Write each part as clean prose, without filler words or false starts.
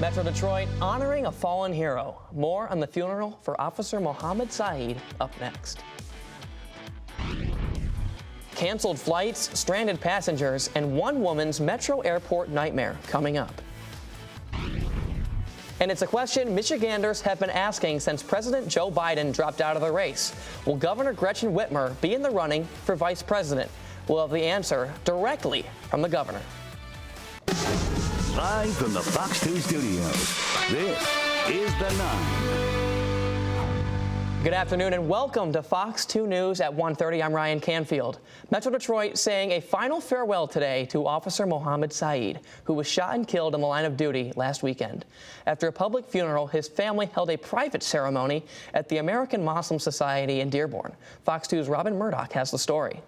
Metro Detroit honoring a fallen hero. More on the funeral for Officer Mohammed Saeed up next. Canceled flights, stranded passengers, and one woman's Metro airport nightmare coming up. And it's a question Michiganders have been asking since President Joe Biden dropped out of the race. Will Governor Gretchen Whitmer be in the running for vice president? We'll have the answer directly from the governor. Live from the Fox 2 studios, this is The 9. Good afternoon and welcome to Fox 2 News at 1:30. I'm Ryan Canfield. Metro Detroit saying a final farewell today to Officer Mohammed Saeed, who was shot and killed in the line of duty last weekend. After a public funeral, his family held a private ceremony at the American Muslim Society in Dearborn. Fox 2's Robin Murdoch has the story.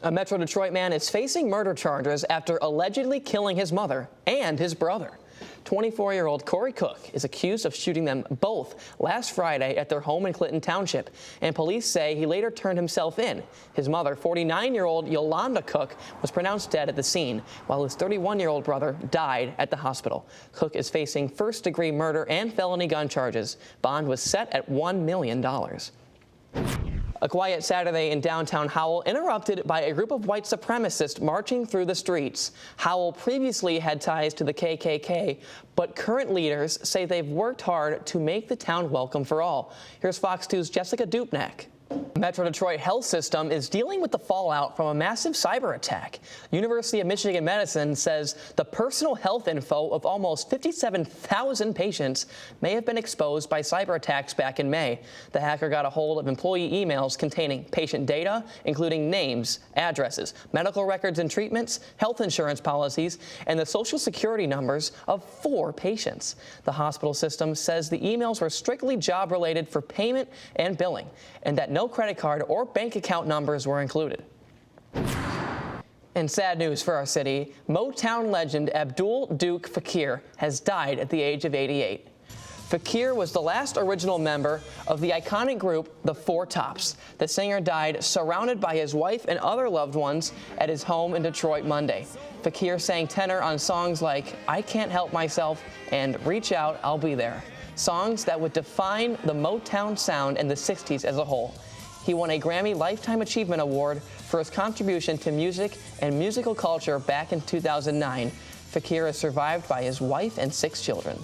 A Metro Detroit man is facing murder charges after allegedly killing his mother and his brother. 24-year-old Corey Cook is accused of shooting them both last Friday at their home in Clinton Township, and police say he later turned himself in. His mother, 49-year-old Yolanda Cook, was pronounced dead at the scene, while his 31-year-old brother died at the hospital. Cook is facing first-degree murder and felony gun charges. Bond was set at $1 million. A quiet Saturday in downtown Howell interrupted by a group of white supremacists marching through the streets. Howell previously had ties to the KKK, but current leaders say they've worked hard to make the town welcome for all. Here's Fox 2's Jessica Dupnack. Metro Detroit Health System is dealing with the fallout from a massive cyber attack. University of Michigan Medicine says the personal health info of almost 57,000 patients may have been exposed by cyber attacks back in May. The hacker got a hold of employee emails containing patient data, including names, addresses, medical records and treatments, health insurance policies, and the social security numbers of 4 patients. The hospital system says the emails were strictly job-related for payment and billing, and that no credit card or bank account numbers were included. And sad news for our city, Motown legend Abdul Duke Fakir has died at the age of 88. Fakir was the last original member of the iconic group The Four Tops. The singer died surrounded by his wife and other loved ones at his home in Detroit Monday. Fakir sang tenor on songs like I Can't Help Myself and Reach Out, I'll Be There, songs that would define the Motown sound in the 60s as a whole. He won a Grammy Lifetime Achievement Award for his contribution to music and musical culture back in 2009. Fakir is survived by his wife and 6 children.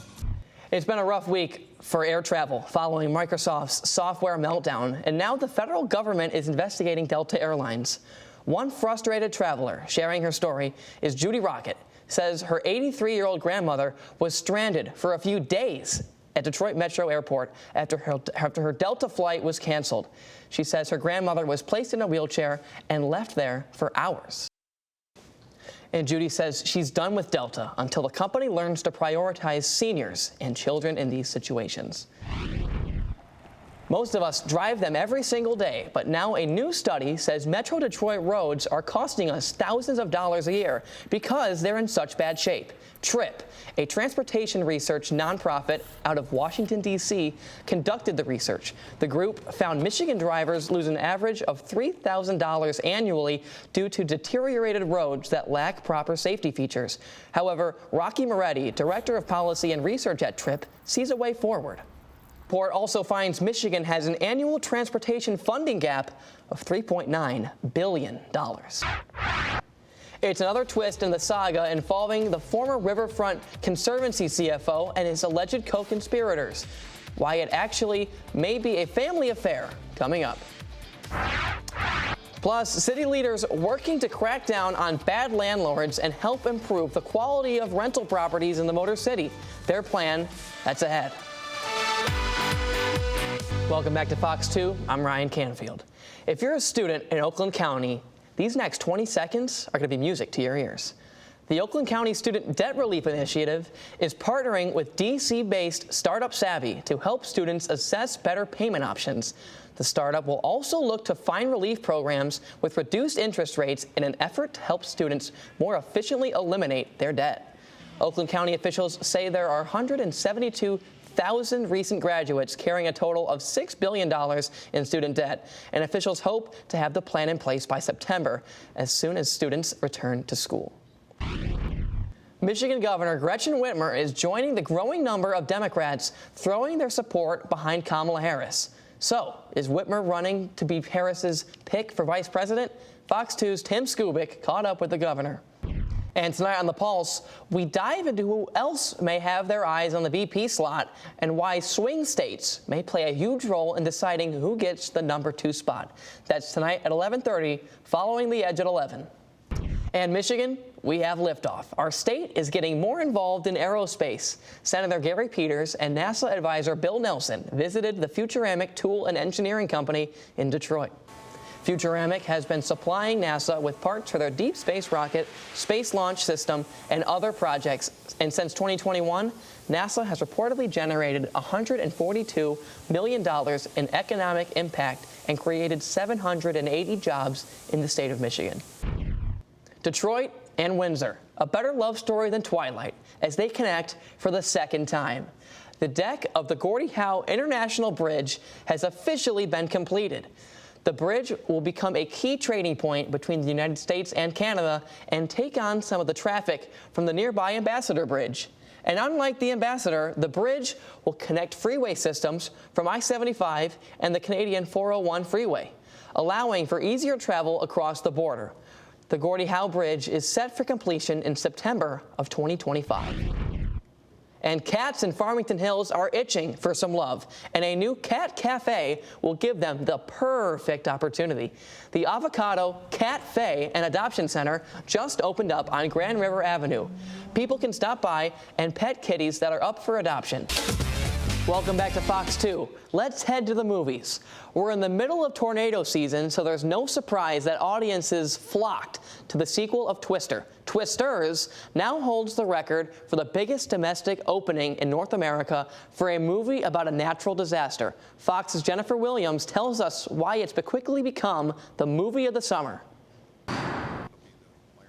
It's been a rough week for air travel following Microsoft's software meltdown, and now the federal government is investigating Delta Airlines. One frustrated traveler sharing her story is Judy Rocket, says her 83-year-old grandmother was stranded for a few days at Detroit Metro Airport after her Delta flight was canceled. She says her grandmother was placed in a wheelchair and left there for hours. And Judy says she's done with Delta until the company learns to prioritize seniors and children in these situations. Most of us drive them every single day, but now a new study says Metro Detroit roads are costing us thousands of dollars a year because they're in such bad shape. TRIP, a transportation research nonprofit out of Washington, D.C., conducted the research. The group found Michigan drivers lose an average of $3,000 annually due to deteriorated roads that lack proper safety features. However, Rocky Moretti, Director of Policy and Research at TRIP, sees a way forward. The report also finds Michigan has an annual transportation funding gap of $3.9 billion. It's another twist in the saga involving the former Riverfront Conservancy CFO and his alleged co-conspirators. Why it actually may be a family affair, coming up. Plus, city leaders working to crack down on bad landlords and help improve the quality of rental properties in the Motor City. Their plan, that's ahead. Welcome back to Fox 2. I'm Ryan Canfield. If you're a student in Oakland County, these next 20 seconds are going to be music to your ears. The Oakland County Student Debt Relief Initiative is partnering with DC-based Startup Savvy to help students assess better payment options. The startup will also look to find relief programs with reduced interest rates in an effort to help students more efficiently eliminate their debt. Oakland County officials say there are 172,000 recent graduates carrying a total of $6 billion in student debt, and officials hope to have the plan in place by September, as soon as students return to school. Michigan Governor Gretchen Whitmer is joining the growing number of Democrats throwing their support behind Kamala Harris. So, is Whitmer running to be Harris's pick for vice president? Fox 2's Tim Skubic caught up with the governor. And tonight on The Pulse, we dive into who else may have their eyes on the VP slot and why swing states may play a huge role in deciding who gets the number 2 spot. That's tonight at 11:30, following The Edge at 11. And Michigan, we have liftoff. Our state is getting more involved in aerospace. Senator Gary Peters and NASA advisor Bill Nelson visited the Futuramic Tool and Engineering Company in Detroit. Futuramic has been supplying NASA with parts for their deep space rocket, space launch system, and other projects. And since 2021, NASA has reportedly generated $142 million in economic impact and created 780 jobs in the state of Michigan. Detroit and Windsor, a better love story than Twilight, as they connect for the second time. The deck of the Gordie Howe International Bridge has officially been completed. The bridge will become a key trading point between the United States and Canada and take on some of the traffic from the nearby Ambassador Bridge. And unlike the Ambassador, the bridge will connect freeway systems from I-75 and the Canadian 401 freeway, allowing for easier travel across the border. The Gordie Howe Bridge is set for completion in September of 2025. And cats in Farmington Hills are itching for some love, and a new cat cafe will give them the perfect opportunity. The Avocado Cat Fae and Adoption Center just opened up on Grand River Avenue. People can stop by and pet kitties that are up for adoption. Welcome back to Fox 2. Let's head to the movies. We're in the middle of tornado season, so there's no surprise that audiences flocked to the sequel of Twister. Twisters now holds the record for the biggest domestic opening in North America for a movie about a natural disaster. Fox's Jennifer Williams tells us why it's quickly become the movie of the summer.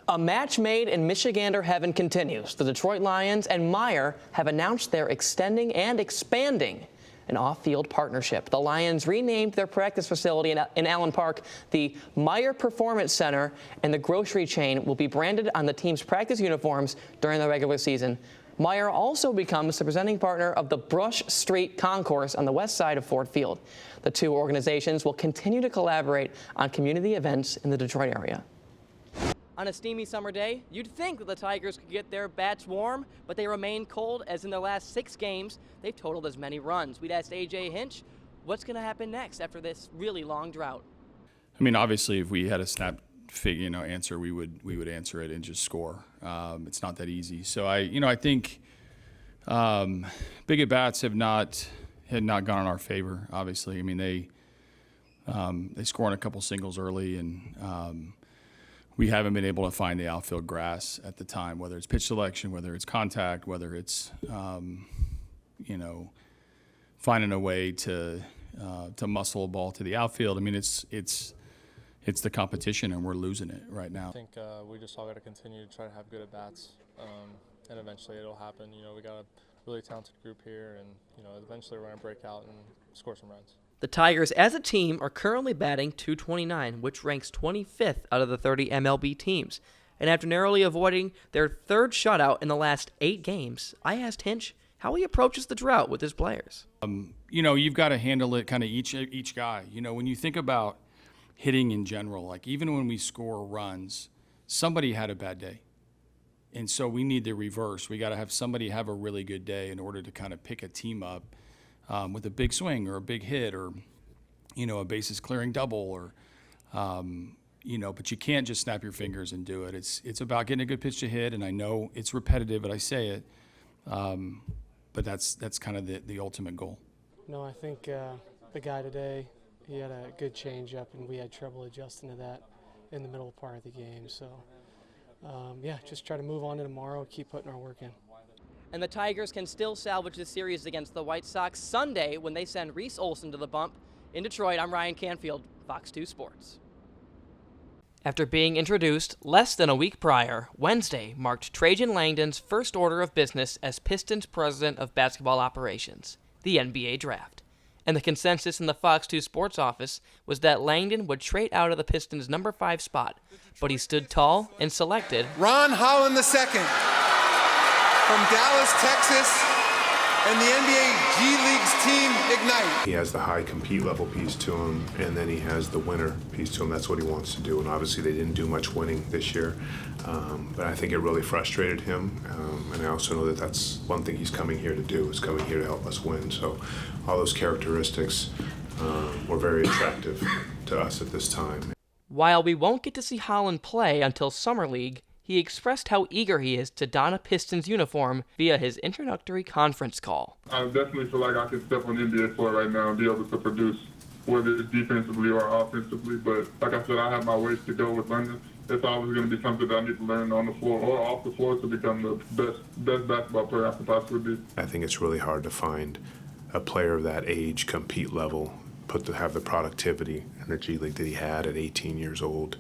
A match made in Michigander heaven continues. The Detroit Lions and Meyer have announced they're extending and expanding an off-field partnership. The Lions renamed their practice facility in Allen Park the Meyer Performance Center, and the grocery chain will be branded on the team's practice uniforms during the regular season. Meyer also becomes the presenting partner of the Brush Street Concourse on the west side of Ford Field. The two organizations will continue to collaborate on community events in the Detroit area. On a steamy summer day, you'd think that the Tigers could get their bats warm, but they remain cold, as in their last 6 games, they've totaled as many runs. We'd asked A.J. Hinch, what's going to happen next after this really long drought? I mean, obviously, if we had a snap answer, we would answer it and just score. It's not that easy. So I think big at bats had not gone in our favor. Obviously, I mean they score on a couple singles early, and we haven't been able to find the outfield grass at the time, whether it's pitch selection, whether it's contact, whether it's, finding a way to muscle a ball to the outfield. I mean, it's the competition, and we're losing it right now. I think we just all got to continue to try to have good at-bats, and eventually it'll happen. We got a really talented group here, and, eventually we're going to break out and score some runs. The Tigers, as a team, are currently batting .229, which ranks 25th out of the 30 MLB teams. And after narrowly avoiding their 3rd shutout in the last 8 games, I asked Hinch how he approaches the drought with his players. You've got to handle it kind of each guy. When you think about hitting in general, like even when we score runs, somebody had a bad day. And so we need the reverse. We got to have somebody have a really good day in order to kind of pick a team up with a big swing or a big hit or, a bases clearing double or, but you can't just snap your fingers and do it. It's about getting a good pitch to hit, and I know it's repetitive, but I say it. But that's kind of the ultimate goal. No, I think the guy today, he had a good changeup, and we had trouble adjusting to that in the middle part of the game. So, just try to move on to tomorrow, keep putting our work in. And the Tigers can still salvage the series against the White Sox Sunday when they send Reese Olson to the bump. In Detroit, I'm Ryan Canfield, Fox 2 Sports. After being introduced less than a week prior, Wednesday marked Trajan Langdon's first order of business as Pistons president of basketball operations, the NBA draft. And the consensus in the Fox 2 Sports office was that Langdon would trade out of the Pistons' number 5 spot, but he stood tall and selected Ron Holland II. from Dallas, Texas, and the NBA G League's team Ignite. He has the high compete level piece to him, and then he has the winner piece to him. That's what he wants to do, and obviously they didn't do much winning this year, but I think it really frustrated him, and I also know that that's one thing he's coming here to do, is coming here to help us win. So all those characteristics were very attractive to us at this time. While we won't get to see Holland play until Summer League, he expressed how eager he is to don a Pistons uniform via his introductory conference call. I definitely feel like I can step on the NBA floor right now and be able to produce, whether it's defensively or offensively. But like I said, I have my ways to go with London. It's always going to be something that I need to learn on the floor or off the floor to become the best basketball player I can possibly be. I think it's really hard to find a player of that age, compete level, have the productivity in the G League that he had at 18 years old.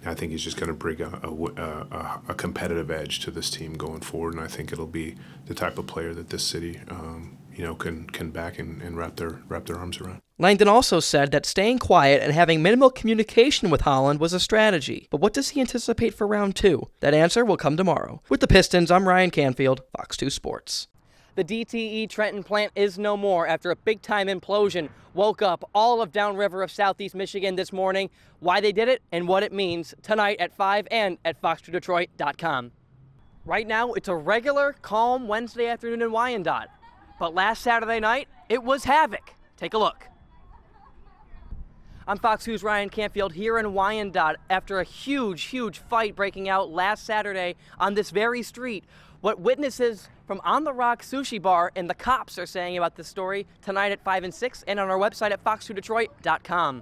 I think he's just going to bring a competitive edge to this team going forward, and I think it'll be the type of player that this city, can back and wrap their arms around. Langdon also said that staying quiet and having minimal communication with Holland was a strategy. But what does he anticipate for round 2? That answer will come tomorrow. With the Pistons, I'm Ryan Canfield, Fox 2 Sports. The DTE Trenton plant is no more after a big-time implosion woke up all of downriver of southeast Michigan this morning. Why they did it and what it means tonight at 5 and at fox2detroit.com. Right now, it's a regular, calm Wednesday afternoon in Wyandotte. But last Saturday night, it was havoc. Take a look. I'm Fox 2's Ryan Canfield here in Wyandotte after a huge fight breaking out last Saturday on this very street. What witnesses from On the Rock Sushi Bar and the cops are saying about this story tonight at 5 and 6 and on our website at fox2detroit.com.